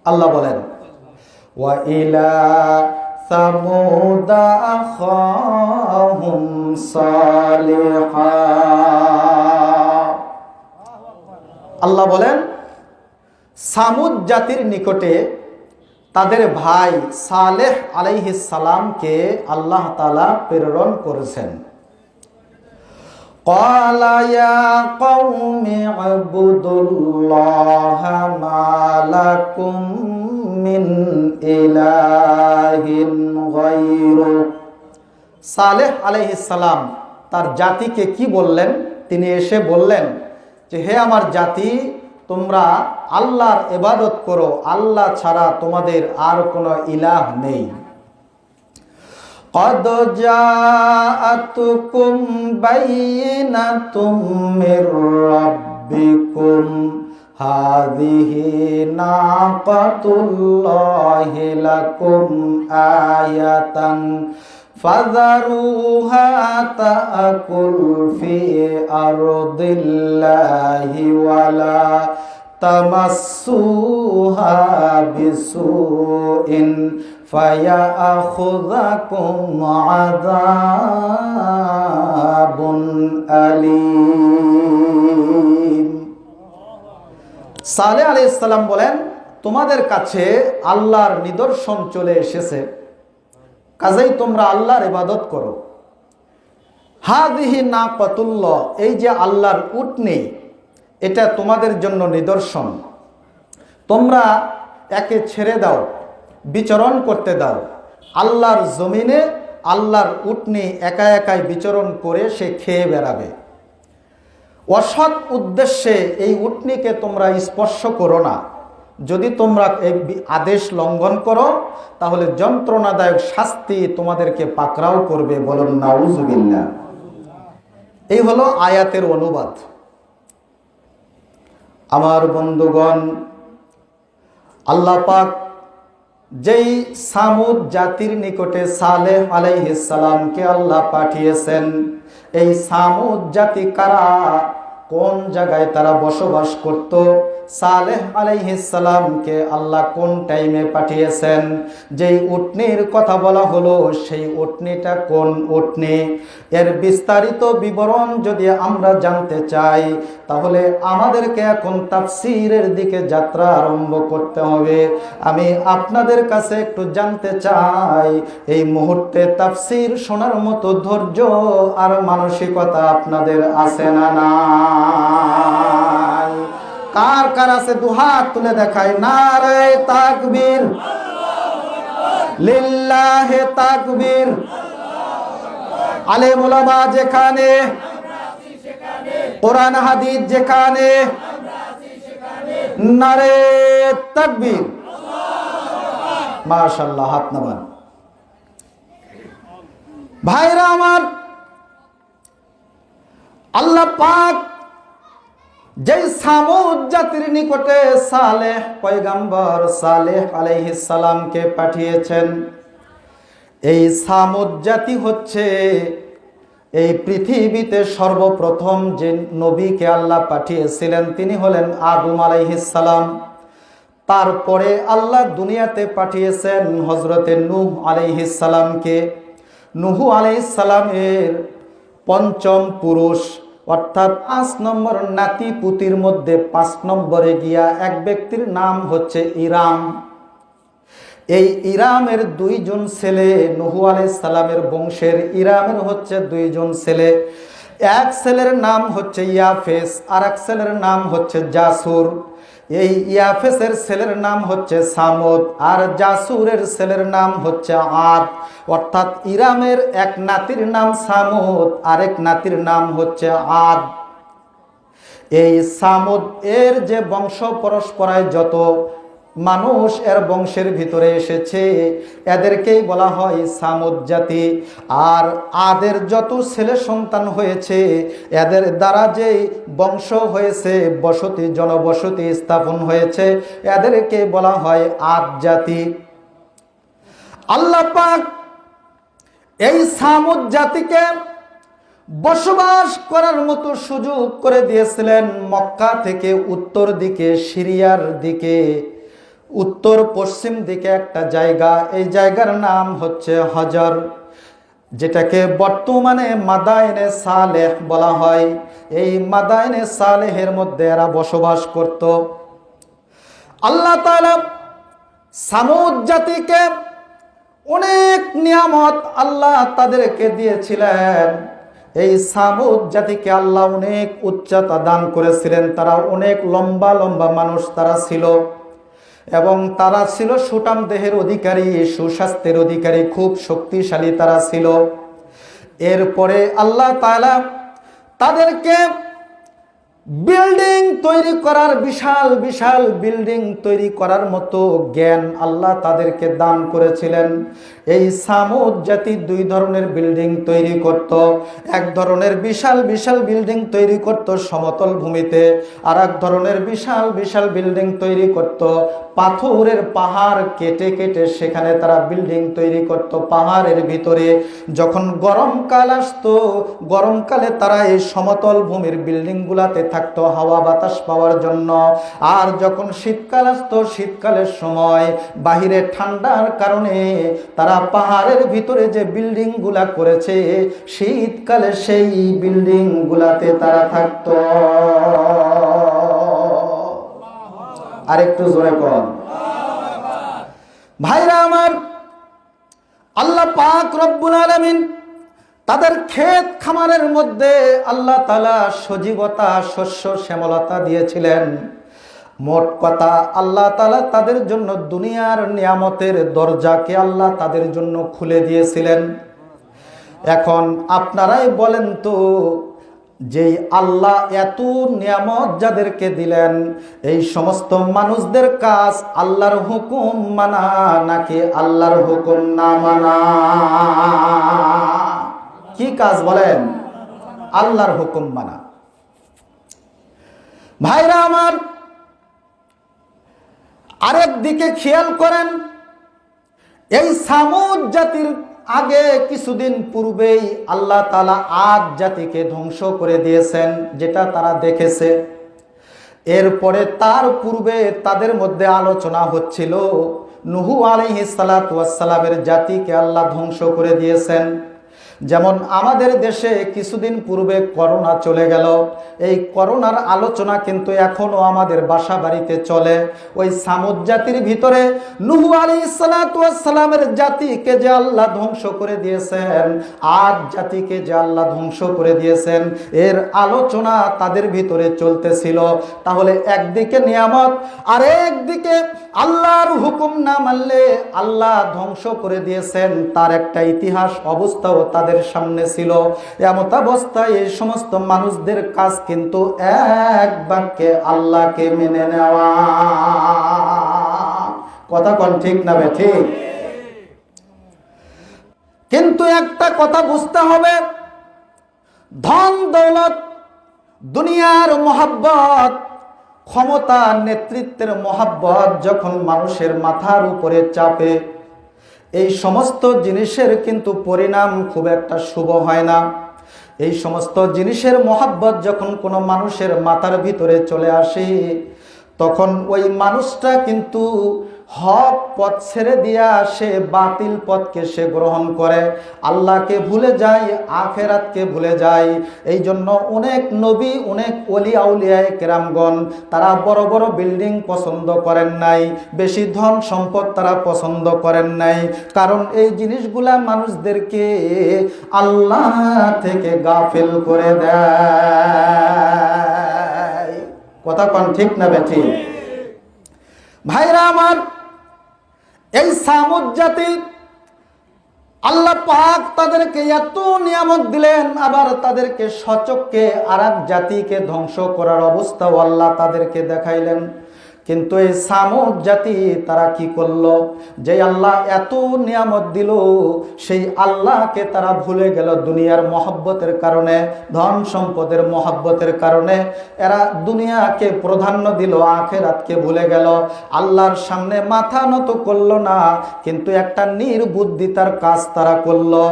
আল্লাহ বলেন, ওয়া ইলা সামুদা আখাহুম সালিহা। আল্লাহ বলেন, সামুদ জাতির নিকটে তাদের ভাই সালেহ আলাইহিস সালামকে আল্লাহ তাআলা প্রেরণ করেছেন। ক্বালা ইয়া কওমি ইবুদুল্লাহা মা লাকুম মিন ইলাহিন গায়রু। সালেহ আলাইহিস সালাম তার জাতিকে কি বললেন? তিনি এসে বললেন যে, হে আমার জাতি, তোমরা আল্লাহর ইবাদত করো, আল্লাহ ছাড়া তোমাদের আর কোনো ইলাহ নেই। قد جاءتكم بينة من ربكم هذه ناقة الله لكم آية فذروها تأكل في أرض الله ولا تمسوها بسوء فيأخذكم عذاب أليم। সালেহ আলাইহিস সালাম বলেন, তোমাদের কাছে আল্লাহর নিদর্শন চলে এসেছে, কাজেই তোমরা আল্লাহর ইবাদত করো। হাদিহি নাকাতুল্লাহ, এই যে আল্লাহর উটনি, এটা তোমাদের জন্য নিদর্শন। তোমরা একে ছেড়ে দাও, বিচরণ করতে দাও। আল্লাহর জমিনে আল্লাহর উটনি একা একাই বিচরণ করে সে খেয়ে বেড়াবে। অসৎ উদ্দেশ্যে এই উটনিকে তোমরা স্পর্শ করো না। যদি তোমরা এই আদেশ লঙ্ঘন করো তাহলে যন্ত্রণাদায়ক শাস্তি তোমাদেরকে পাকড়াও করবে। বলুন নাউজুবিল্লাহ। এই হলো আয়াতের অনুবাদ। আমার বন্ধুগণ, আল্লাহ পাক যেই সামুদ জাতির নিকটে সালেহ আলাইহিস সালামকে আল্লাহ পাঠিয়েছেন, এই সামুদ জাতি কারা, কোন জায়গায় তারা বসবাস করত, সালেহ আলাইহিস সালামকে আল্লাহ কোন টাইমে পাঠিয়েছেন, যেই উটনির কথা বলা হলো সেই উটনিটা কোন উটনি, এর বিস্তারিত বিবরণ যদি আমরা জানতে চাই তাহলে আমাদেরকে এখন তাফসীরের দিকে যাত্রা আরম্ভ করতে হবে। আমি আপনাদের কাছে একটু জানতে চাই, এই মুহূর্তে তাফসীর শোনার মতো ধৈর্য আর মানসিকতা আপনাদের আছে না নাই? কার কার আছে দুহাত তুলে দেখায়। নারে তাকবীর, লিল্লাহে তাকবীর। আলেম ওলামা যেখানে, কোরআন হাদিস যেখানে, নারে তাকবীর। মাশাআল্লাহ, হাত নামান। ভাইরা আমার, আল্লাহ পাক যেই সামুদ জাতির নিকটে সালেহ পয়গম্বর সালেহ আলাইহিস সালামকে পাঠিয়েছেন, এই সামুদ জাতি হচ্ছে এই পৃথিবীতে সর্বপ্রথম যে নবীকে আল্লাহ পাঠিয়েছিলেন তিনি হলেন আদম আলাইহিস সালাম। তারপরে আল্লাহ দুনিয়াতে পাঠিয়েছেন হযরতে নূহ আলাইহিস সালামকে। নূহ আলাইহিস সালামের পঞ্চম পুরুষ, অর্থাৎ 5 নম্বর নাতি পুতির মধ্যে 5 নম্বরে গিয়া এক ব্যক্তির নাম হচ্ছে ইরাম। এই ইরামের 2 জন ছেলে, নূহ আলাইহিস সালামের বংশের ইরামের হচ্ছে 2 জন ছেলে। এক ছেলের নাম হচ্ছে ইয়াফেস, আর এক ছেলের নাম হচ্ছে জাসুর। এই ইয়াফেসের ছেলের নাম হচ্ছে সামুদ, আর জাসুরের ছেলের নাম হচ্ছে আদ। অর্থাৎ ইরামের এক নাতির নাম সামুদ, আরেক নাতির নাম হচ্ছে আদ। এই সামুদ এর যে বংশ পরস্পরায় যত মানুষ এর বংশের ভিতরে এসেছে এদেরকেই বলা হয় সামুদ জাতি। আর আদের যত ছেলে সন্তান হয়েছে এদের দ্বারা যে বংশ হয়েছে, বসতি জনবসতি স্থাপন হয়েছে, এদেরকে বলা হয় আদ জাতি। আল্লাহ পাক এই সামুদ জাতিকে বসবাস করার মতো সুযোগ করে দিয়েছিলেন মক্কা থেকে উত্তর দিকে সিরিয়ার দিকে উত্তর পশ্চিম দিকে একটা জায়গা, এই জায়গার নাম হচ্ছে হজর, যেটাকে বর্তমানে মাদায়েনে সালেহ বলা হয়। এই মাদায়েনে সালেহের মধ্যে এরা বসবাস করত। আল্লাহ তাআলা সামুদ জাতিকে অনেক নিয়ামত আল্লাহ তাদেরকে দিয়েছিলেন। এই সামুদ জাতিকে আল্লাহ অনেক উচ্চতা দান করেছিলেন। তারা অনেক লম্বা লম্বা মানুষ তারা ছিল, এবং তারা ছিল সুঠাম দেহের অধিকারী, সুস্বাস্থ্যের অধিকারী, খুব শক্তিশালী তারা ছিল। এরপরে আল্লাহ তাআলা তাদেরকে বিল্ডিং তৈরি করার, বিশাল বিশাল বিল্ডিং তৈরি করার মতো জ্ঞান আল্লাহ তাদেরকে দান করেছিলেন। এই সামুদ জাতি দুই ধরনের বিল্ডিং তৈরি করত। এক ধরনের বিশাল বিশাল বিল্ডিং তৈরি করত সমতল ভূমিতে, আর এক ধরনের বিশাল বিশাল বিল্ডিং তৈরি করত পাথরের পাহাড় কেটে কেটে, সেখানে তারা বিল্ডিং তৈরি করত পাহাড়ের ভিতরে। যখন গরমকাল আসতো, গরমকালে তারা এই সমতল ভূমির বিল্ডিংগুলাতে থাকতো হাওয়া বাতাস পাওয়ার জন্য। আর যখন শীতকাল আসতো, শীতকালের সময় বাহিরে ঠান্ডার কারণে তারা পাহাড়ের ভিতরে যে বিল্ডিংগুলা করেছে, শীতকালে সেই বিল্ডিংগুলাতে তারা থাকতো। আরেকটু জোরে কোন ভাইরা আমার, আল্লাহ পাক রব্বুল আলামিন তাদের ক্ষেত খামারের মধ্যে আল্লাহ তাআলা সজীবতা, শস্য শ্যামলতা দিয়েছিলেন। মোট কথা আল্লাহ তাআলা তাদের জন্য দুনিয়ার নিয়ামতের দরজাকে আল্লাহ তাদের জন্য খুলে দিয়েছিলেন। এখন আপনারাই বলেন তো, যেই আল্লাহ এত নিয়ামত যাদেরকে দিলেন, এই সমস্ত মানুষদের কাজ আল্লাহর হুকুম মানা নাকি আল্লাহর হুকুম না মানা? কি কাজ বলেন? আল্লাহর হুকুম মানা। ভাইরা আমার, আরেক দিকে খেয়াল করেন, এই সামুদ জাতির আগে কিছুদিন পূর্বেই আল্লাহ তাআলা আদ জাতিকে ধ্বংস করে দিয়েছেন, যেটা তারা দেখেছে। এরপরে তার পূর্বে তাদের মধ্যে আলোচনা হচ্ছিল নূহ আলাইহিস সালাতু ওয়াস সালামের জাতিকে আল্লাহ ধ্বংস করে দিয়েছেন। যেমন আমাদের দেশে কিছুদিন পূর্বে করোনা চলে গেল, এই করোনার আলোচনা কিন্তু এখনো আমাদের বাসা বাড়িতে চলে। ওই সামুদ জাতির ভিতরে নূহ আলাইহিস সালাতু ওয়াস সালামের জাতিকে যে আল্লাহ ধ্বংস করে দিয়েছেন, আদ জাতিকে যে আল্লাহ ধ্বংস করে দিয়েছেন, এর আলোচনা তাদের ভিতরে চলতেছিল। তাহলে একদিকে নিয়ামত, আর একদিকে আল্লাহর হুকুম না মানলে আল্লাহ ধ্বংস করে দিয়েছেন, তার একটা ইতিহাস অবস্থাও তাদের সামনে ছিল। এমত অবস্থায় এই সমস্ত মানুষদের কাজ কিন্তু এক বাক্যে আল্লাহকে মেনে নেওয়া। কথা কোন ঠিক না বে ঠিক? কিন্তু একটা কথা বুঝতে হবে, ধন দৌলত, দুনিয়ার মহাব্বত, ক্ষমতা, নেতৃত্বের মহাব্বত যখন মানুষের মাথার উপরে চাপে, এই সমস্ত জিনিসের কিন্তু পরিণাম খুব একটা শুভ হয় না। এই সমস্ত জিনিসের মহাব্বত যখন কোনো মানুষের মাথার ভিতরে চলে আসে, তখন ওই মানুষটা কিন্তু হক পথ ছেড়ে দিয়া সে বাতিল পথকে সে গ্রহণ করে, আল্লাহকে ভুলে যায়, আখেরাতকে ভুলে যায়। এই জন্য অনেক নবী, অনেক ওলি আউলিয়ায়ে কেরামগণ তারা বড় বড় বিল্ডিং পছন্দ করেন নাই, বেশি ধন সম্পদ তারা পছন্দ করেন নাই, কারণ এই জিনিসগুলা মানুষদেরকে আল্লাহ থেকে গাফিল করে দেয়। কথা কোন ঠিক না বেঠিক? ভাইরা আমার, এই সামুদ জাতি আল্লাহ পাক তাদেরকে এত নিয়ামত দিলেন, আবার তাদেরকে সচক্ষে আরেক জাতিকে ধ্বংস করার অবস্থাও আল্লাহ তাদেরকে দেখাইলেন। কিন্তু এই সামুদ জাতি তারা কি করলো? যে আল্লাহ এত নিয়ামত দিল, সেই আল্লাহকে তারা ভুলে গেল দুনিয়ার মহব্বতের কারণে, ধন সম্পদের মহব্বতের কারণে এরা দুনিয়াকে প্রাধান্য দিল, আখেরাতকে ভুলে গেল, আল্লাহর সামনে মাথা নত করলো না। কিন্তু একটা নির্বুদ্ধিতার কাজ তারা করলো,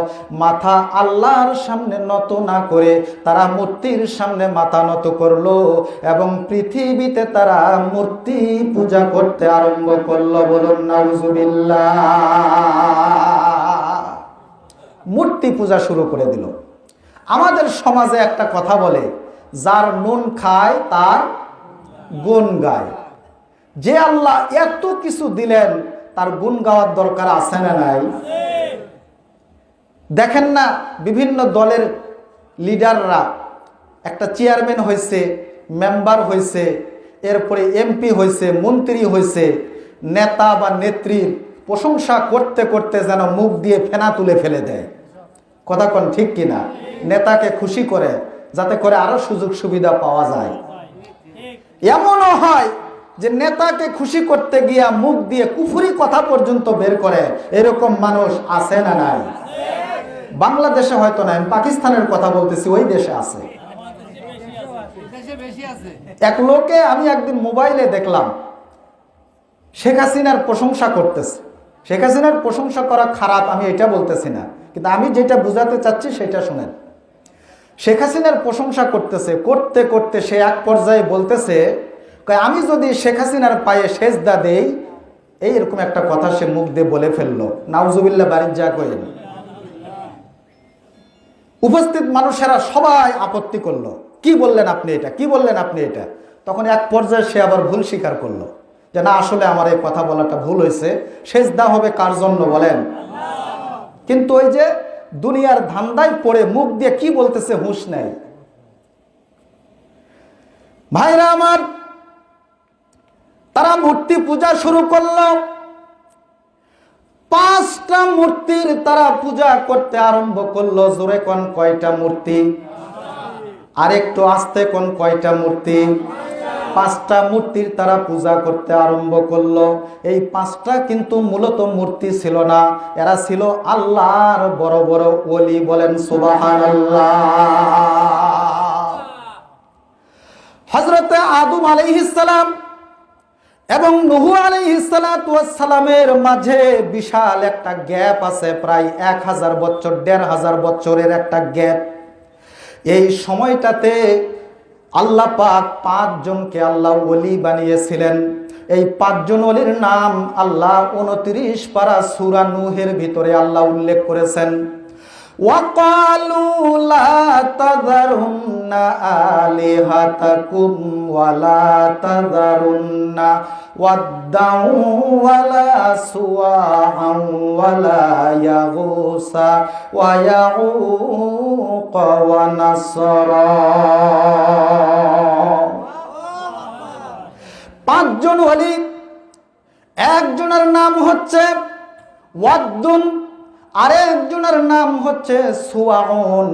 মাথা আল্লাহর সামনে নত না করে তারা মূর্তির সামনে মাথা নত করলো, এবং পৃথিবীতে তারা মূর্তি পূজা করতে আরম্ভ করলো। বলুন নাউজুবিল্লাহ। মূর্তি পূজা শুরু করে দিল। আমাদের সমাজে একটা কথা বলে, যার নুন খায় তার গুণ গায়। যে আল্লাহ এত কিছু দিলেন তার গুণ গাওয়ার দরকার আছে না নাই? দেখেন না, বিভিন্ন দলের লিডাররা একটা চেয়ারম্যান হয়েছে, মেম্বার হয়েছে, এরপরে এমপি হয়েছে, মন্ত্রী হয়েছে, নেতা বা নেত্রীর প্রশংসা করতে করতে যেন মুখ দিয়ে ফেনা তুলে ফেলে দেয়। কথা কোন ঠিক কিনা? নেতাকে খুশি করে যাতে করে আরো সুযোগ সুবিধা পাওয়া যায়। এমনও হয় যে নেতাকে খুশি করতে গিয়া মুখ দিয়ে কুফরি কথা পর্যন্ত বের করে। এরকম মানুষ আছে না নাই? বাংলাদেশে হয়তো নাই, পাকিস্তানের কথা বলতেছি, ওই দেশে আছে। এক লোকে আমি একদিন মোবাইলে দেখলাম শেখ হাসিনার প্রশংসা করতেছে। শেখ হাসিনার প্রশংসা করা খারাপ আমি এটা বলতেছি না, কিন্তু আমি যেটা বুঝাতে চাচ্ছি সেটা শুনেন। শেখ হাসিনার প্রশংসা করতেছে, করতে করতে সে এক পর্যায়ে বলতেছে, আমি যদি শেখ হাসিনার পায়ে সেজদা দেই, এইরকম একটা কথা সে মুখ দিয়ে বলে ফেললো। নাউজুবিল্লাহ বাড়ির যা কইলেন। উপস্থিত মানুষেরা সবাই আপত্তি করলো, কি বললেন আপনি এটা, কি বললেন আপনি এটা। তখন এক পর্যায়ে সে আবার ভুল স্বীকার করলো যে না, আসলে আমার এই কথা বলাটা ভুল হয়েছে। সেজদা হবে কার জন্য বলেন? কিন্তু ওই যে দুনিয়ার ধান্দায় পড়ে মুখ দিয়ে কি বলতেছে হুঁশ নেই। ভাইরা আমার, তারা মূর্তি পূজা শুরু করলো। 5টা মূর্তির তারা পূজা করতে আরম্ভ করলো। জোরে কোন কয়টা মূর্তি? আর একটু আস্তে কোন কয়টা মূর্তি? 5টা মূর্তির তারা পূজা করতে আরম্ভ করলো। এই 5টা কিন্তু মূলত মূর্তি ছিল না, এরা ছিল আল্লাহর বড় বড় ওলি। বলেন সুবহানাল্লাহ। হযরতে আদম আলাইহিস সালাম এবং নূহ আলাইহিস সালামের মাঝে বিশাল একটা গ্যাপ আছে, প্রায় 1000 বছর, 1500 বছরের একটা গ্যাপ। এই সময়টাতে আল্লাহ পাক 5 জনকে আল্লাহ ওলি বানিয়েছিলেন। এই 5 জন ওলির নাম আল্লাহ 29 পারা সূরা নূহের ভিতরে আল্লাহ উল্লেখ করেছেন। وَقَالُوا لَا تَذَرُنَّ آلِهَتَكُمْ وَلَا تَذَرُنَّ وَدًّا وَلَا سُوَاعًا وَلَا يَغُوثَ وَيَعُوقَ وَنَسْرًا। 5 জন ওলি, একজনের নাম হচ্ছে ওয়াদ্দুন, আরেকজনের নাম হচ্ছে সুয়াউন,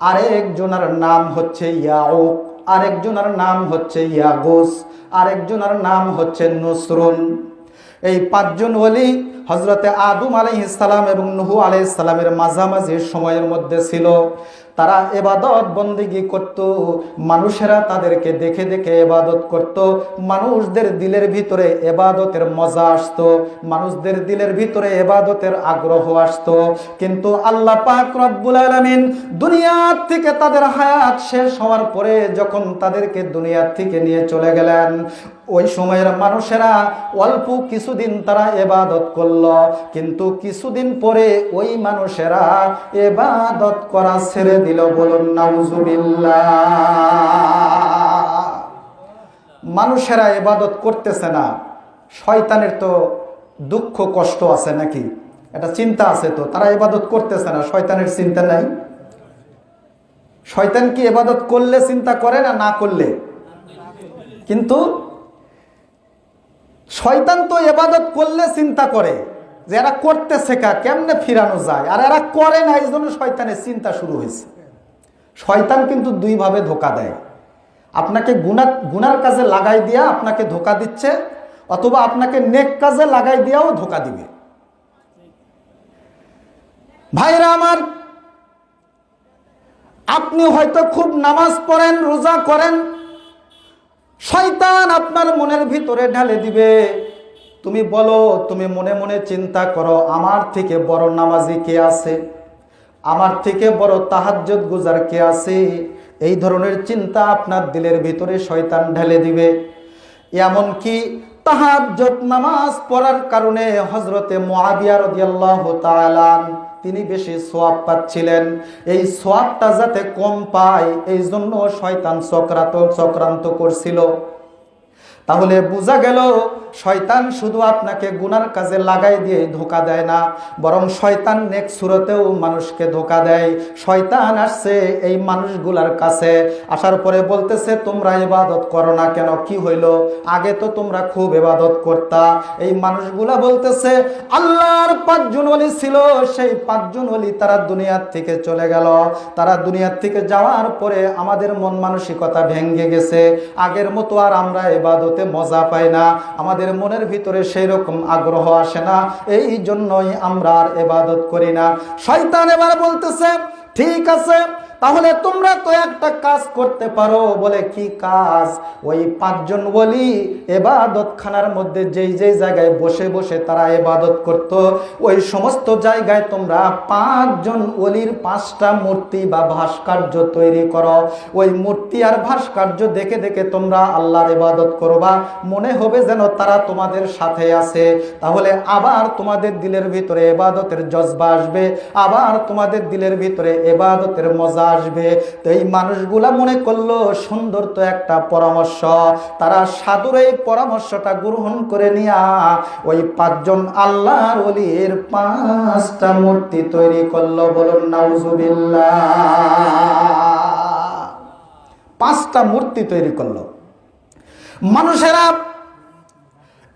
আরেকজনের নাম হচ্ছে ইয়াউক, আরেকজনের নাম হচ্ছে ইয়াগুস, আরেকজনের নাম হচ্ছে নুসরুন। এই 5 জন ওলি হযরতে আদম আলাইহিস সালাম এবং নূহ আলাইহিস সালামের মাঝামাঝি সময়ের মধ্যে ছিল। তারা ইবাদত বন্দেগী করত, মানুষেরা তাদেরকে দেখে দেখে ইবাদত করত। মানুষদের দিলের ভিতরে ইবাদতের মজা আসতো, মানুষদের দিলের ভিতরে ইবাদতের আগ্রহ আসতো। কিন্তু আল্লাহ পাক রব্বুল আলামিন দুনিয়া থেকে তাদের হায়াত শেষ হওয়ার পরে যখন তাদেরকে দুনিয়া থেকে নিয়ে চলে গেলেন, ওই সময়ের মানুষেরা অল্প কিছুদিন তারা ইবাদত করলো, কিন্তু কিছুদিন পরে ওই মানুষেরা ইবাদত করা ছেড়ে দিল। বলুন নাউজুবিল্লাহ। মানুষেরা ইবাদত করতেছে না, শয়তানের তো দুঃখ কষ্ট আছে নাকি, এটা চিন্তা আছে, তো তারা ইবাদত করতেছে না, শয়তানের চিন্তা নাই? শয়তান কি ইবাদত করলে চিন্তা করে না, না করলে? কিন্তু শয়তান তো ইবাদত করলে চিন্তা করে যে এরা করতেছে কেমনে ফিরানো যায়, আর এরা করে না, এই জন্য শয়তানের চিন্তা শুরু হয়েছে। শয়তান কিন্তু 2 ভাবে ধোঁকা দেয়। আপনাকে গুনার কাজে লাগাই দিয়া আপনাকে ধোঁকা দিচ্ছে, অথবা আপনাকে নেক কাজে লাগাই দিয়াও ধোঁকা দিবে। ভাইরা আমার, আপনি হয়তো খুব নামাজ পড়েন, রোজা করেন, শয়তান আপনার মনের ভিতরে ঢালে দিবে। তুমি বলো, তুমি মনে মনে চিন্তা করো, আমার থেকে বড় নামাজি কে আছে, আমার থেকে বড় তাহাজ্জুদ গুজার কে আছে। এই ধরনের চিন্তা আপনার দিলের ভিতরে শয়তান ঢেলে দিবে। এমনকি তাহাজ্জুদ নামাজ পড়ার কারণে হযরতে মুআবিয়া রাদিয়াল্লাহু তাআলা তিনি বেশি সওয়াব পাচ্ছিলেন। এই সওয়াবটা যাতে কম পায় এই জন্য শয়তান চক্রান্ত করছিল। তাহলে বোঝা গেল শয়তান শুধু আপনাকে গুনার কাজে লাগাই দিয়ে ধোঁকা দেয় না, বরং শয়তান নেক সুরতেও মানুষকে ধোঁকা দেয়। শয়তান আসছে এই মানুষগুলার কাছে, আসার পরে বলতেছে তোমরা ইবাদত করো না কেন, কি হইল, আগে তো তোমরা খুব ইবাদত করতা। এই মানুষগুলা বলতেছে আল্লাহর 5 জন ওলি ছিল, সেই 5 জন ওলি তারা দুনিয়ার থেকে চলে গেল। তারা দুনিয়ার থেকে যাওয়ার পরে আমাদের মন মানসিকতা ভেঙে গেছে, আগের মতো আর আমরা ইবাদত মজা পাই না, আমাদের মনের ভিতরে সেই রকম আগ্রহ আসে না, এই জন্যই আমরা আর ইবাদত করি না। শয়তান এবার বলতেছে ঠিক আছে, তাহলে তোমরা তো একটা কাজ করতে পারো। বলে কি কাজ? ওই 5 জন ওলি ইবাদত খানার মধ্যে যেই যেই জায়গায় বসে বসে তারা ইবাদত করত, ওই সমস্ত জায়গায় তোমরা 5 জন ওলির 5টা মূর্তি বা ভাস্কর্য তৈরি করো। ওই মূর্তি আর ভাস্কর্য দেখে দেখে তোমরা আল্লাহর ইবাদত করবা, মনে হবে যেন তারা তোমাদের সাথে আছে। তাহলে আবার তোমাদের দিলের ভিতরে ইবাদতের জজবা আসবে, আবার তোমাদের দিলের ভিতরে ইবাদতের মজা আসবে। তো এই মানুষগুলা মনে করলো সুন্দর তো একটা পরামর্শ, তারা সাধুর এই পরামর্শটা গ্রহণ করে নিয়া ওই 5 জন আল্লাহর ওলির 5টা মূর্তি তৈরি করলো। বলুন নাউজুবিল্লাহ। 5টা মূর্তি তৈরি করলো। মানুষেরা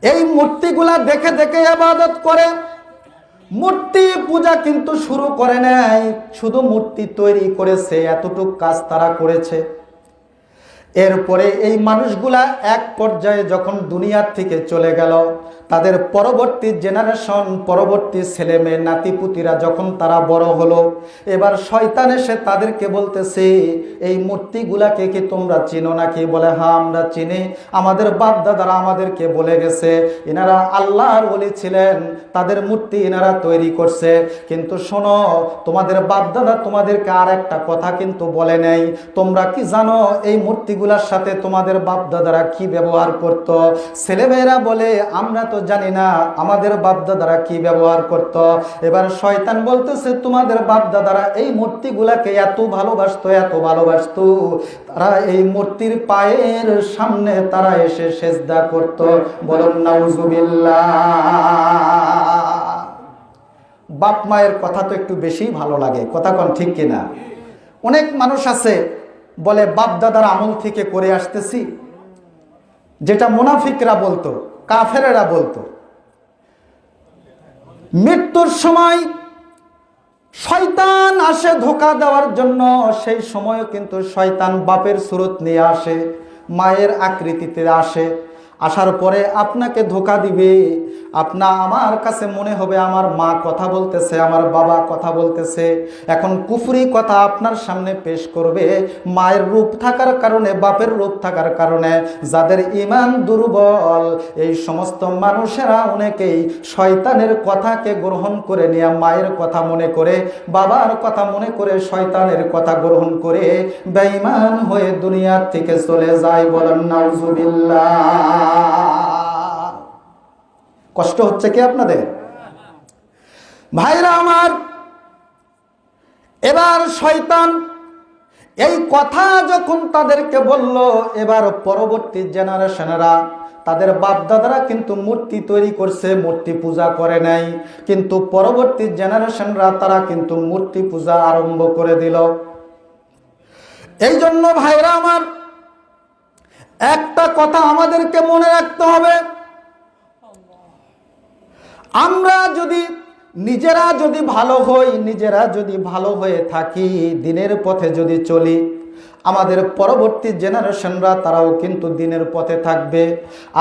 এই মূর্তিগুলা দেখে দেখে ইবাদত করে, মূর্তি পূজা কিন্তু শুরু করে নাই, শুধু মূর্তি তৈরি করেছে, এতটুক কাজ তারা করেছে। এরপরে এই মানুষগুলা এক পর্যায়ে যখন দুনিয়ার থেকে চলে গেল, তাদের পরবর্তী জেনারেশন, পরবর্তী ছেলে মেয়ে নাতিপুতিরা যখন তারা বড় হলো, এবার শয়তান এসে তাদেরকে বলতেছে এই মূর্তিগুলাকে কি তোমরা চিনো নাকি? বলে হ্যাঁ আমরা চিনি, আমাদের বাপ দাদারা আমাদেরকে বলে গেছে এনারা আল্লাহর ওলি ছিলেন, তাদের মূর্তি এনারা তৈরি করছে। কিন্তু শোনো, তোমাদের বাপ দাদা তোমাদেরকে আর একটা কথা কিন্তু বলে নেই। তোমরা কি জানো এই মূর্তিগুলার সাথে তোমাদের বাপ দাদারা কি ব্যবহার করত? ছেলেমেয়েরা বলে আমরা তো জানি না আমাদের বাপ দাদারা কি ব্যবহার করত। এবার শয়তান বলতেছে তোমাদের বাপ দাদারা এই মূর্তিগুলাকে এত ভালোবাসতো, এত ভালোবাসতো, তারা এই মূর্তির পায়ের সামনে তারা এসে সেজদা করত। বলুন নাউজুবিল্লাহ। বাপ মায়ের কথা তো একটু বেশি ভালো লাগে, কথা কোন ঠিক কিনা? অনেক মানুষ আছে বলে বাপ দাদার আমল থেকে করে আসতেছি, যেটা মুনাফিকরা বলতো, কাফেরেরা বলতো। মৃত্যুর সময় শয়তান আসে ধোঁকা দেওয়ার জন্য, সেই সময়ও কিন্তু শয়তান বাপের সুরত নিয়ে আসে, মায়ের আকৃতিতে আসে, আসার পরে আপনাকে ধোঁকা দিবে। আমার কাছে মনে হবে আমার মা কথা বলতেছে, আমার বাবা কথা বলতেছে, এখন কুফরি কথা আপনার সামনে পেশ করবে। মায়ের রূপ থাকার কারণে, বাপের রূপ থাকার কারণে যাদের ঈমান দুর্বল, এই সমস্ত মানুষেরা অনেকেই শয়তানের কথাকে গ্রহণ করে নিয়ে মায়ের কথা মনে করে, বাবার কথা মনে করে, শয়তানের কথা গ্রহণ করে বেঈমান হয়ে দুনিয়ার থেকে চলে যায়। বলেন নাউজুবিল্লাহ। কষ্ট হচ্ছে কি আপনাদের? ভাইরা আমার, এবার শয়তান এই কথা যখন তাদেরকে বলল, এবার পরবর্তী জেনারেশনেরা, তাদের বাপ দাদারা কিন্তু মূর্তি তৈরি করছে, মূর্তি পূজা করে নাই, কিন্তু পরবর্তী জেনারেশনরা তারা কিন্তু মূর্তি পূজা আরম্ভ করে দিল। এই জন্য ভাইরা আমার, একটা কথা আমাদেরকে মনে রাখতে হবে, আমরা যদি নিজেরা যদি ভালো হই, নিজেরা যদি ভালো হয়ে থাকি, দিনের পথে যদি চলি, আমাদের পরবর্তী জেনারেশনরা তারাও কিন্তু দিনের পথে থাকবে।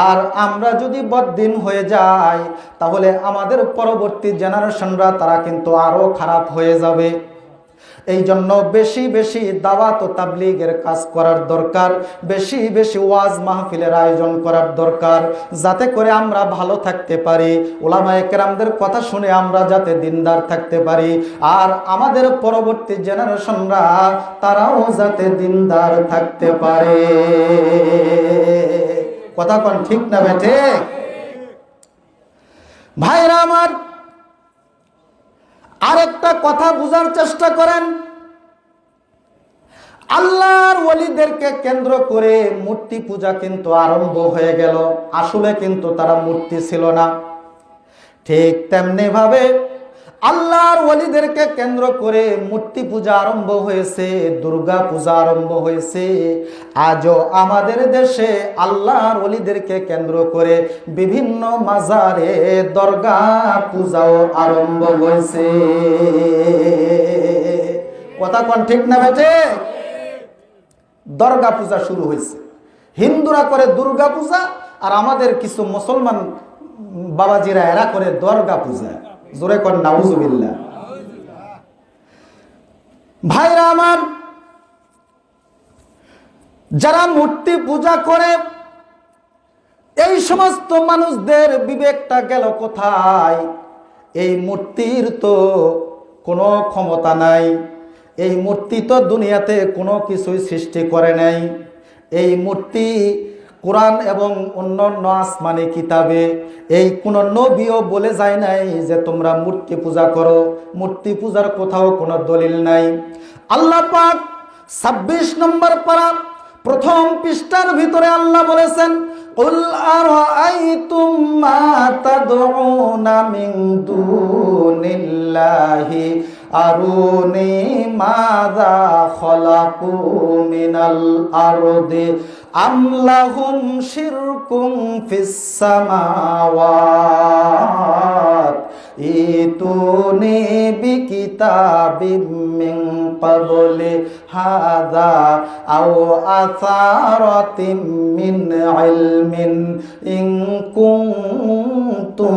আর আমরা যদি বদ্দিন হয়ে যাই, তাহলে আমাদের পরবর্তী জেনারেশনরা তারা কিন্তু আরো খারাপ হয়ে যাবে। এই জন্য বেশি বেশি দাওয়াত ও তাবলীগের কাজ করার দরকার, বেশি বেশি ওয়াজ মাহফিলের আয়োজন করার দরকার, যাতে করে আমরা ভালো থাকতে পারি, উলামায়ে কেরামদের কথা শুনে আমরা যাতে দিনদার থাকতে পারি, আর আমাদের পরবর্তী জেনারেশনরা তারাও যাতে দিনদার থাকতে পারে। কথা কোন ঠিক না বেঠে? ভাইরা আমার, আরেকটা কথা বুঝার চেষ্টা করেন। আল্লাহর ওলিদেরকে কেন্দ্র করে মূর্তি পূজা কিন্তু আরম্ভ হয়ে গেল। আসলে কিন্তু তারা মূর্তি ছিল না। ঠিক তেমনি ভাবে আল্লাহর ওলিদেরকে কেন্দ্র করে মূর্তি পূজা আরম্ভ হয়েছে, দুর্গা পূজা আরম্ভ হয়েছে। আজও আমাদের দেশে আল্লাহর ওলিদেরকে কেন্দ্র করে বিভিন্ন মাজারে দরগা পূজাও আরম্ভ হয়েছে। কথা কোন ঠিক না বেটে? দরগা পূজা শুরু হয়েছে। হিন্দুরা করে দুর্গা পূজা, আর আমাদের কিছু মুসলমান বাবাজিরা এরা করে দরগা পূজা। জোরে কোন নাউজুবিল্লাহ। ভাইরা আমার, যারা মূর্তি পূজা করে এই সমস্ত মানুষদের বিবেকটা গেল কোথায়? এই মূর্তির তো কোনো ক্ষমতা নাই। এই মূর্তি তো দুনিয়াতে কোনো কিছুই সৃষ্টি করে নাই। এই মূর্তি কোরআন এবং অন্যান্য আসমানি কিতাবে এই কোন নবীও বলে যায় নাই যে তোমরা মূর্তি পূজা করো। মূর্তি পূজার কোথাও কোনো দলিল নাই। আল্লাহ পাক 26 নম্বর পারা প্রথম পৃষ্ঠার ভিতরে আল্লাহ বলেছেন, কুল আরাআইতুম মা তাদউনা মিন দুনিল্লাহি আরুনি মাযা খালাকু মিনাল আরদি আম লাহুম শিরকুম ফিস সামাওয়াত ইতুনি বিকিতাবিম মিন ক্বাবলি হাযা আও আসারাতিম মিন ইলমিন ইন কুনতুম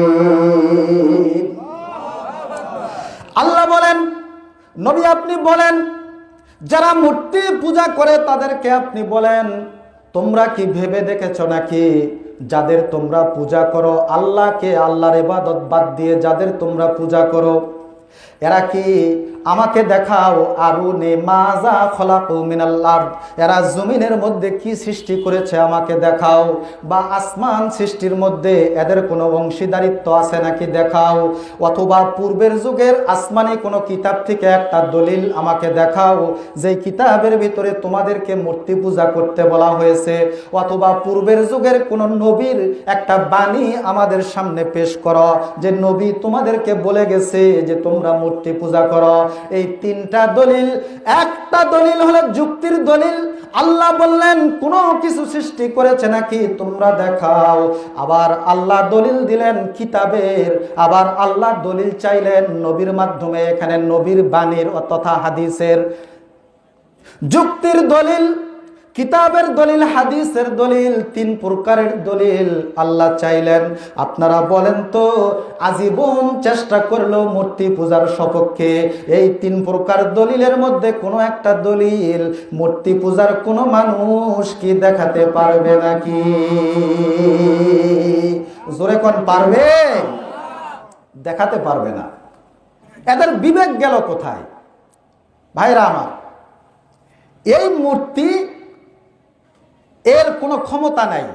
সাদিকিন। আল্লাহ বলেন, নবী আপনি বলেন, যারা মূর্তি পূজা করে তাদেরকে আপনি বলেন, তোমরা কি ভেবে দেখেছো নাকি যাদের তোমরা পূজা করো, আল্লাহকে, আল্লাহর ইবাদত বাদ দিয়ে যাদের তোমরা পূজা করো, এরা কি আমাকে দেখাও আরুনি মাযা খলাকু মিনাল আরদ, এরা জমিনের মধ্যে কি সৃষ্টি করেছে আমাকে দেখাও, বা আসমান সৃষ্টির মধ্যে এদের কোনো অংশীদারিত্ব আছে নাকি দেখাও, অথবা পূর্বের যুগের আসমানি কোনো কিতাব থেকে একটা দলিল আমাকে দেখাও যেই কিতাবের ভিতরে তোমাদেরকে মূর্তি পূজা করতে বলা হয়েছে, অথবা পূর্বের যুগের কোনো নবীর একটা বাণী আমাদের সামনে পেশ করো যে নবী তোমাদেরকে বলে গেছে যে তোমরা মূর্তি পূজা করো। এই তিনটা দলিল, একটা দলিল হলো যুক্তির দলিল, আল্লাহ বললেন কোনো কিছু সৃষ্টি করেছে নাকি তোমরা দেখাও। আবার আল্লাহ দলিল দিলেন কিতাবের, আবার আল্লাহ দলিল চাইলেন নবীর মাধ্যমে। এখানে নবীর বাণীর তথা হাদিসের, যুক্তির দলিল, কিতাবের দলিল, হাদিসের দলিল, তিন প্রকারের দলিল আল্লাহ চাইলেন। আপনারা বলেন তো, আজীবন চেষ্টা করলো মূর্তি পূজার সপক্ষে এই তিন প্রকার দলিলের মধ্যে কোনো একটা দলিল মূর্তি পূজার কোনো মানুষ কি দেখাতে পারবে নাকি? জোরে কোন পারবে? দেখাতে পারবে না। এদের বিবেক গেল কোথায়? ভাইরা আমার, এই মূর্তি এর কোনো ক্ষমতা নাই,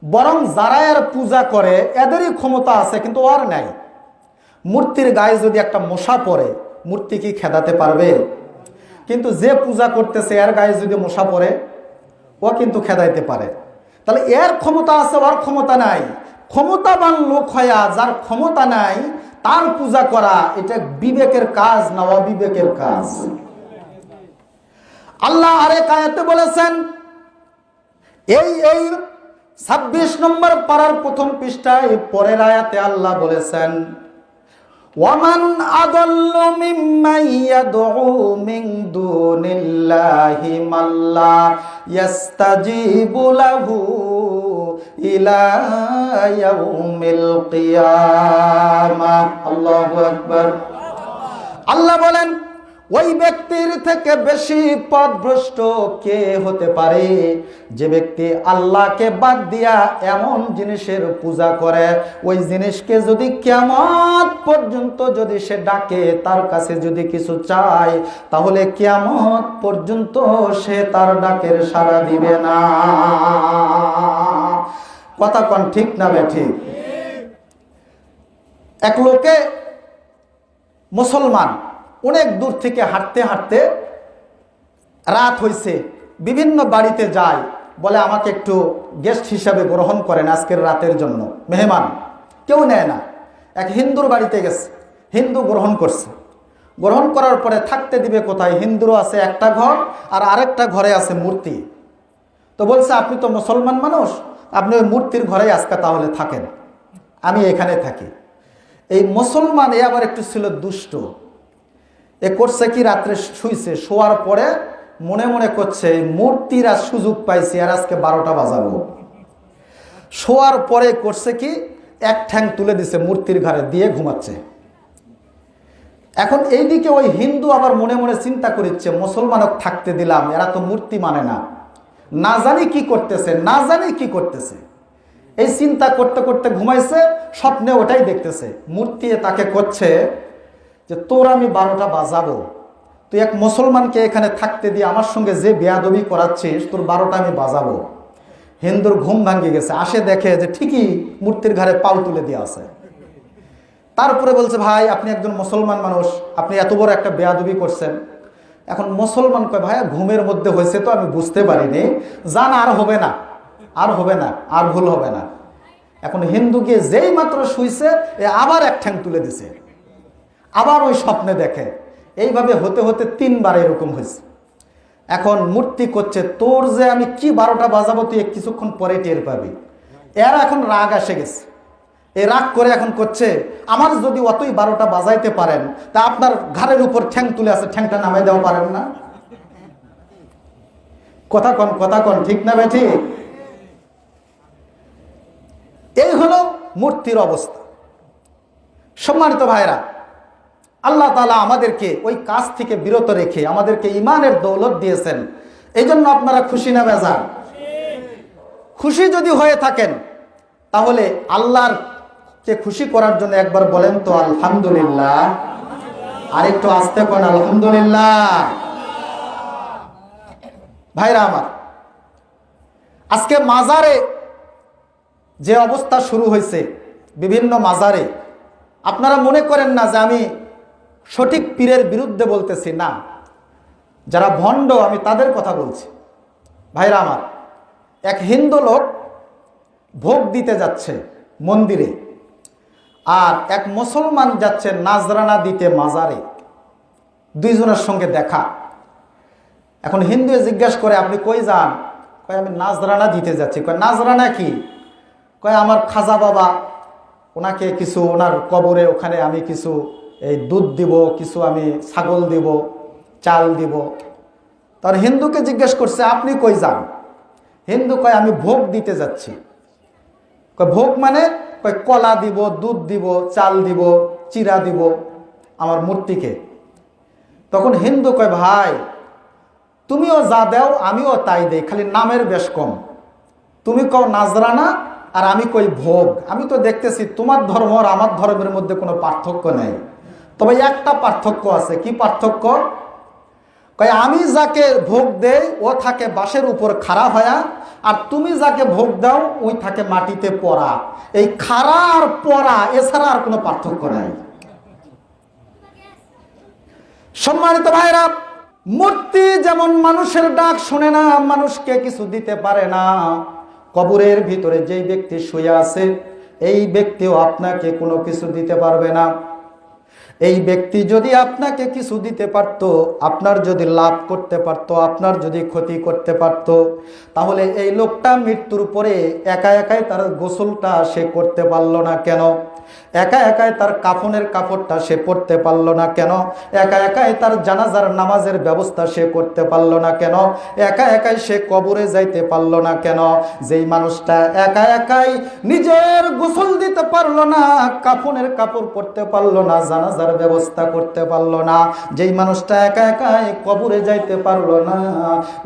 বরং যারা এর পূজা করে এদেরই ক্ষমতা আছে, কিন্তু ওর নাই। মূর্তির গায়ে যদি একটা মশা পড়ে, মূর্তি কি খেদাতে পারবে? কিন্তু যে পূজা করতেছে এর গায়ে যদি মশা পড়ে, ও কিন্তু খেদাইতে পারে। তাহলে এর ক্ষমতা আছে, ওর ক্ষমতা নাই। ক্ষমতাবান লোক হয়া যার ক্ষমতা নাই তার পূজা করা, এটা বিবেকের কাজ না অবিবেকের কাজ? আল্লাহ আরেক আয়াতে বলেছেন, এই 26 নম্বর পারার প্রথম পৃষ্ঠায় পরের আয়াতে আল্লাহ বলেছেন, ওয়ামান আদাল্লু মিম্মান ইয়াদউ মিন দুনিল্লাহি মাল্লা ইয়াস্তাজিবু লাহু ইলা ইয়াউমিল কিয়ামাহ। আল্লাহু আকবার। আল্লাহ বলেন, ওই ব্যক্তির থেকে বেশি পথভ্রষ্ট কে হতে পারে যে ব্যক্তি আল্লাহকে বাদ দিয়া এমন জিনিসের পূজা করে, ওই জিনিসকে যদি কিয়ামত পর্যন্ত যদি সে ডাকে, তার কাছে যদি কিছু চায়, তাহলে কিয়ামত পর্যন্ত সে তার ডাকের সাড়া দিবে না। কথা কোন ঠিক না বেঠিক? এক লোকে মুসলমান অনেক দূর থেকে হাঁটতে হাঁটতে রাত হয়েছে, বিভিন্ন বাড়িতে যায়, বলে আমাকে একটু গেস্ট হিসাবে গ্রহণ করেন আজকের রাতের জন্য, মেহমান। কেউ নেয় না। এক হিন্দুর বাড়িতে গেছে, হিন্দু গ্রহণ করছে। গ্রহণ করার পরে থাকতে দিবে কোথায়? হিন্দুরও আছে একটা ঘর, আর আরেকটা ঘরে আছে মূর্তি। তো বলছে আপনি তো মুসলমান মানুষ, আপনি ওই মূর্তির ঘরেই আজকে তাহলে থাকেন, আমি এখানে থাকি। এই মুসলমান এ আবার একটু ছিল দুষ্ট। এ করছে কি, রাত্রে শুইছে, শোয়ার পরে মনে মনে করছে মূর্তির আজ সুযোগ পাইছি, আর আজকে 12টা বাজাবো। শোয়ার পরে করছে কি, এক ঠ্যাং তুলে দিছে মূর্তির ঘাড়ে দিয়ে ঘুমাচ্ছে। এখন এইদিকে ওই হিন্দু আবার মনে মনে চিন্তা করিচ্ছে, মুসলমানক থাকতে দিলাম, এরা তো মূর্তি মানে না, না জানি কি করতেছে, না জানি কি করতেছে। এই চিন্তা করতে করতে ঘুমাইছে, স্বপ্নে ওটাই দেখতেছে। মূর্তি তাকে করছে যে তোর আমি 12টা বাজাবো, তুই এক মুসলমানকে এখানে থাকতে দিয়ে আমার সঙ্গে যে বেয়াদবি করাচ্ছিস, তোর 12টা আমি বাজাবো। হিন্দুর ঘুম ভাঙিয়ে গেছে, আসে দেখে যে ঠিকই মূর্তির ঘাড়ে পাও তুলে দিয়ে আছে। তারপরে বলছে ভাই আপনি একজন মুসলমান মানুষ, আপনি এত বড় একটা বেয়াদবি করছেন। এখন মুসলমান কয় ভাই ঘুমের মধ্যে হয়েছে তো আমি বুঝতে পারিনি, জান আর হবে না, আর হবে না, আর ভুল হবে না। এখন হিন্দু গিয়ে যেই মাত্র শুইছে, এ আবার এক ঠ্যাং তুলে দিছে, আবার ওই স্বপ্নে দেখে। এইভাবে হতে হতে 3বার এরকম হয়েছে। এখন মূর্তি করছে তোর যে আমি কি 12টা বাজাবো তুই কিছুক্ষণ পরে টের পাবি। এর এখন রাগ এসে গেছে। এই রাগ করে এখন করছে আমার যদি অতই 12টা বাজাইতে পারেন, তা আপনার ঘাড়ের উপর ঠ্যাং তুলে আছে, ঠ্যাংটা নামাই দেওয়া পারেন না? কথা কন ঠিক না বেঠি? এই হলো মূর্তির অবস্থা। সম্মানিত ভাইরা, আল্লাহ তাআলা আমাদেরকে ওই কাজ থেকে বিরত রেখে আমাদেরকে ইমানের দৌলত দিয়েছেন। এই জন্য আপনারা খুশি না বেজার? খুশি যদি হয়ে থাকেন তাহলে আল্লাহর কে খুশি করার জন্য একবার বলেন তো আলহামদুলিল্লাহ। আর একটু আস্তে কোন আলহামদুলিল্লাহ। ভাইরা আমার, আজকে মাজারে যে অবস্থা শুরু হয়েছে, বিভিন্ন মাজারে, আপনারা মনে করেন না যে আমি সঠিক পীরের বিরুদ্ধে বলতেছি, না, যারা ভণ্ড আমি তাদের কথা বলছি। ভাইরা আমার, এক হিন্দু লোক ভোগ দিতে যাচ্ছে মন্দিরে, আর এক মুসলমান যাচ্ছে নাজরানা দিতে মাজারে। দুইজনের সঙ্গে দেখা। এখন হিন্দু জিজ্ঞাসা করে আপনি কই যান? কয় আমি নাজরানা দিতে যাচ্ছি। কয় নাজরানা কি? কয় আমার খাজা বাবা, ওনাকে কিছু, ওনার কবরে ওখানে আমি কিছু এই দুধ দিব, কিছু আমি ছাগল দিব, চাল দিব। তার হিন্দুকে জিজ্ঞেস করছে আপনি কই যান? হিন্দু কয় আমি ভোগ দিতে যাচ্ছি। কয় ভোগ মানে? কয় কলা দিব, দুধ দিব, চাল দিব, চিরা দিব আমার মূর্তিকে। তখন হিন্দু কয় ভাই তুমিও যা দাও আমিও তাই দেই, খালি নামের বেশ কম। তুমি কও নাজরানা আর আমি কই ভোগ। আমি তো দেখতেছি তোমার ধর্ম আর আমার ধর্মের মধ্যে কোনো পার্থক্য নেই, তবে একটা পার্থক্য আছে। কি পার্থক্য? কয় আমি যাকে ভোগ দেই ও থাকে বাঁশের উপর খাড়া হয়া, আর তুমি যাকে ভোগ দাও ওই থাকে মাটিতে পড়া। এই খাড়া আর পড়া এছাড়া আর কোনো পার্থক্য নাই। সম্মানিত ভাইরা, মূর্তি যেমন মানুষের ডাক শোনে না, মানুষকে কিছু দিতে পারে না, কবরের ভিতরে যেই ব্যক্তি শুয়ে আছে এই ব্যক্তিও আপনাকে কোনো কিছু দিতে পারবে না। এই ব্যক্তি যদি আপনাকে কিছু দিতে পারত, আপনার যদি লাভ করতে পারত, আপনার যদি ক্ষতি করতে পারত, তাহলে এই লোকটা মৃত্যুর পরে একা একাই তার গোসলটা সে করতে পারল না কেন? একা একাই তার কাফনের কাপড়টা সে পরতে পারলো না কেন? একা একাই তার জানাজার নামাজের ব্যবস্থা সে করতে পারলো না কেন? একা একাই সে কবরে যাইতে পারলো না কেন? যেই মানুষটা একা একাই নিজের গোসল দিতে পারলো না, কাফনের কাপড় পরতে পারলো না, জানাজার ব্যবস্থা করতে পারলো না, যেই মানুষটা একা একাই কবরে যাইতে পারলো না,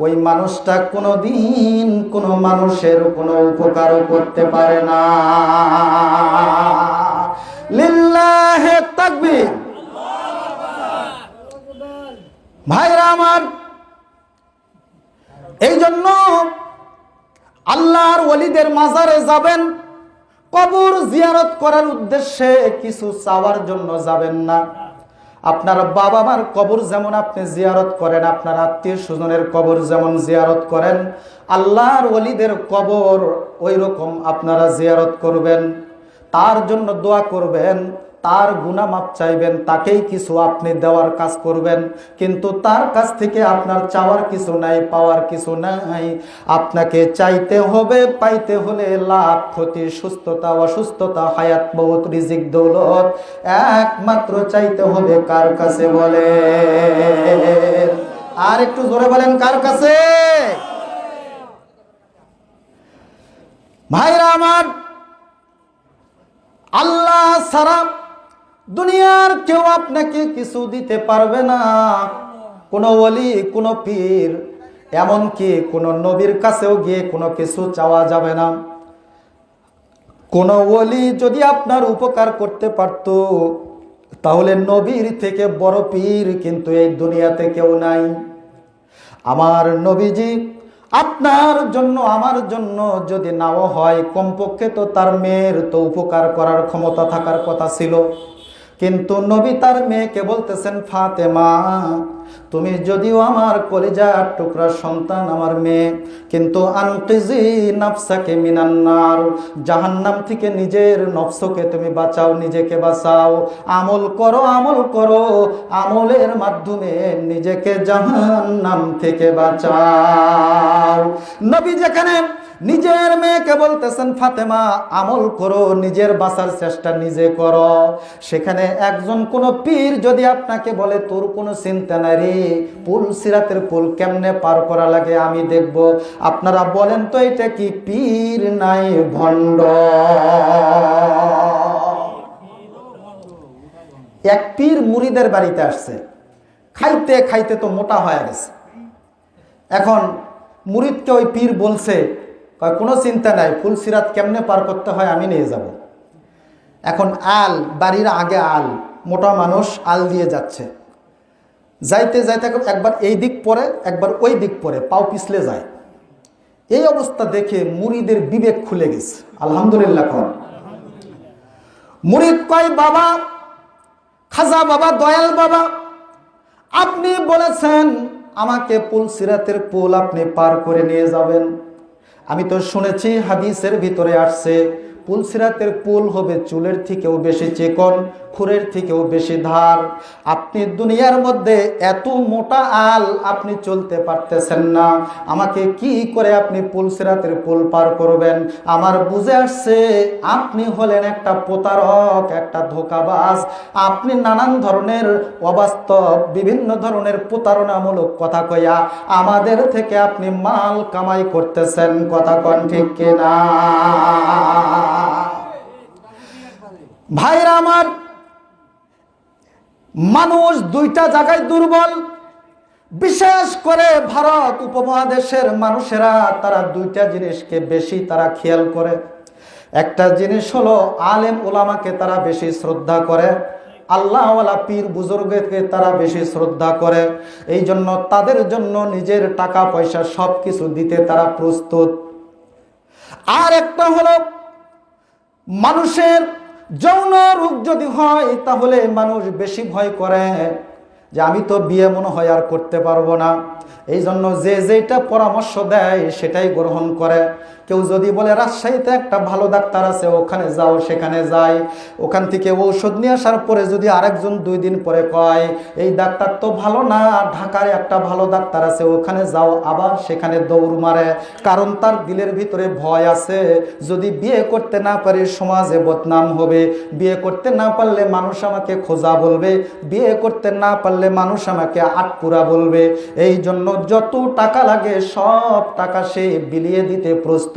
ওই মানুষটা কোনোদিন কোনো মানুষের কোনো উপকারও করতে পারে না। লিল্লাহে তাকবীর। ভাইরা আমার, এই জন্য আল্লাহর ওলিদের মাজারে যাবেন, কবর জিয়ারত করার উদ্দেশ্যে কিছু চাওয়ার জন্য যাবেন না। আপনার বাবা মার কবর যেমন আপনি জিয়ারত করেন, আপনার আত্মীয় স্বজনের কবর যেমন জিয়ারত করেন, আল্লাহর ওলিদের কবর ওই রকম আপনারা জিয়ারত করবেন, তার জন্য দোয়া করবেন, তার গুনাহ মাফ চাইবেন, তাকেই কিছু আপনি দেওয়ার কাজ করবেন। কিন্তু তার কাছ থেকে আপনার চাওয়ার কিছু নাই, পাওয়ার কিছু নাই। আপনাকে চাইতে হবে, পাইতে হলে লাভ ক্ষতি, সুস্থতা অসুস্থতা, হায়াত মওত, রিজিক দৌলত, একমাত্র চাইতে হবে কার কাছে বলে? আর একটু জোরে বলেন, কার কাছে? ভাইরা আমার, আল্লাহ ছাড়া দুনিয়ার কেউ আপনাকে কিছু দিতে পারবে না। কোনো ওলি, কোনো পীর, এমনকি কোনো নবীর কাছেও গিয়ে কোনো কিছু চাওয়া যাবে না। কোনো ওলি যদি আপনার উপকার করতে পারত, তাহলে নবীর থেকে বড় পীর কিন্তু এই দুনিয়াতে কেউ নাই। আমার নবীজি আপনার জন্য, আমার জন্য যদি নাও হয়, কমপক্ষে তো তার মেয়ের তো উপকার করার ক্ষমতা থাকার কথা ছিল। কিন্তু নবী তার মেয়েকে বলতেছেন, ফাতেমা, তুমি যদিও আমার কলিজার টুকরা সন্তান, আমার মেয়ে, কিন্তু আনকিজি নাফসাকে মিনান নার, জাহান্নাম থেকে নিজের নফসকে তুমি বাঁচাও, নিজেকে বাঁচাও। আমল করো, আমল করো, আমলের মাধ্যমে নিজেকে জাহান্নাম থেকে বাঁচাও। নবী যেখানে নিজের মেয়েকে বলতেছেন, ফাতেমা আমল করো, নিজের বাঁচার চেষ্টা নিজে করো, সেখানে একজন কোন পীর যদি আপনাকে বলে, তোর কোনো চিন্তা নাই রে, পুল সিরাতের পুল কেমনে পার করা লাগে আমি দেখব, আপনারা বলেন তো এটা কি পীর নাই ভণ্ড? এক পীর মুরিদের বাড়িতে আসছে, খাইতে খাইতে তো মোটা হয়ে গেছে। এখন মুরিদকে ওই পীর বলছে, কোনো চিন্তা নাই, ফুল সিরাত কেমনে পার করতে হয় আমি নিয়ে যাব। এখন আল, বাড়ির আগে আল, মোটা মানুষ আল দিয়ে যাচ্ছে, যাইতে যাইতে একবার এই দিক পরে, একবার ওই দিক পরে, পাও পিছলে যায়। এই অবস্থা দেখে মুরিদের বিবেক খুলে গেছে। আলহামদুলিল্লাহ। মুরিদ কয়, বাবা, খাজা বাবা, দয়াল বাবা, আপনি বলেছেন আমাকে পুল সিরাতের পুল আপনি পার করে নিয়ে যাবেন। আমি তো শুনেছি হাদিসের ভিতরে আসছে, পুল সিরাতের পুল হবে চুলের থেকেও বেশি চিকন, খুরের থেকেও বেশি ধার। আপনি দুনিয়ার মধ্যে এত মোটা আল আপনি চলতে পারতেছেন না, আমাকে কি করে আপনি পুল সিরাতের পুল পার করবেন? আমার বুঝে আসছে আপনি হলেন একটা প্রতারক, একটা ধোঁকাবাজ। আপনি নানান ধরনের অবাস্তব, বিভিন্ন ধরনের প্রতারণামূলক কথা কইয়া আমাদের থেকে আপনি মাল কামাই করতেছেন। কথা কোন ঠিক কিনা? ভাইরা আমার, মানুষ দুইটা জায়গায় দুর্বল, বিশেষ করে ভারত উপমহাদেশের মানুষেরা, তারা দুইটা জিনিসকে বেশি তারা খেয়াল করে। একটা জিনিস হলো আলেম ওলামাকে তারা বেশি শ্রদ্ধা করে, আল্লাহওয়ালা পীর বুজুর্গকে তারা বেশি শ্রদ্ধা করে। এই জন্য তাদের জন্য নিজের টাকা পয়সা সব কিছু দিতে তারা প্রস্তুত। আর একটা হলো মানুষের যৌন রোগ যদি হয়, তাহলে মানুষ বেশি ভয় করে যে আমি তো বিয়ে মনে হয় আর করতে পারবো না। এই জন্য যে যেটা পরামর্শ দেয় সেটাই গ্রহণ করে। কেউ যদি বলে রাজশাহীতে একটা ভালো ডাক্তার আছে, ওখানে যাও, সেখানে যাই। ওখান থেকে ঔষধ নিয়ে আসার পরে যদি আরেকজন 2 দিন পরে কয় এই ডাক্তার তো ভালো না, ঢাকায় একটা ভালো ডাক্তার আছে, ওখানে যাও, আবার সেখানে দৌড় মারে। কারণ তার দিলের ভিতরে ভয় আছে, যদি বিয়ে করতে না পারি সমাজে বদনাম হবে, বিয়ে করতে না পারলে মানুষ আমাকে খোঁজা বলবে, বিয়ে করতে না পারলে মানুষ আমাকে আটপুরা বলবে। এই জন্য যত টাকা লাগে সব টাকা সে বিলিয়ে দিতে প্রস্তুত,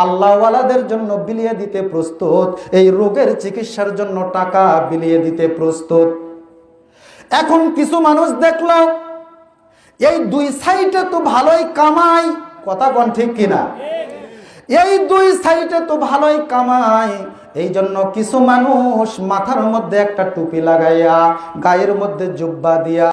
আল্লাহওয়ালাদের জন্য বিলিয়ে দিতে প্রস্তুত, এই রোগের চিকিৎসার জন্য টাকা বিলিয়ে দিতে প্রস্তুত। এখন কিছু মানুষ দেখলো এই 2 সাইডে তো ভালোই কামাই, কথা কোন ঠিক কিনা? এই 2 সাইডে তো ভালোই কামাই, এই জন্য কিছু মানুষ মাথার মধ্যে একটা টুপি লাগাইয়া, গায়ের মধ্যে জুব্বা দিয়া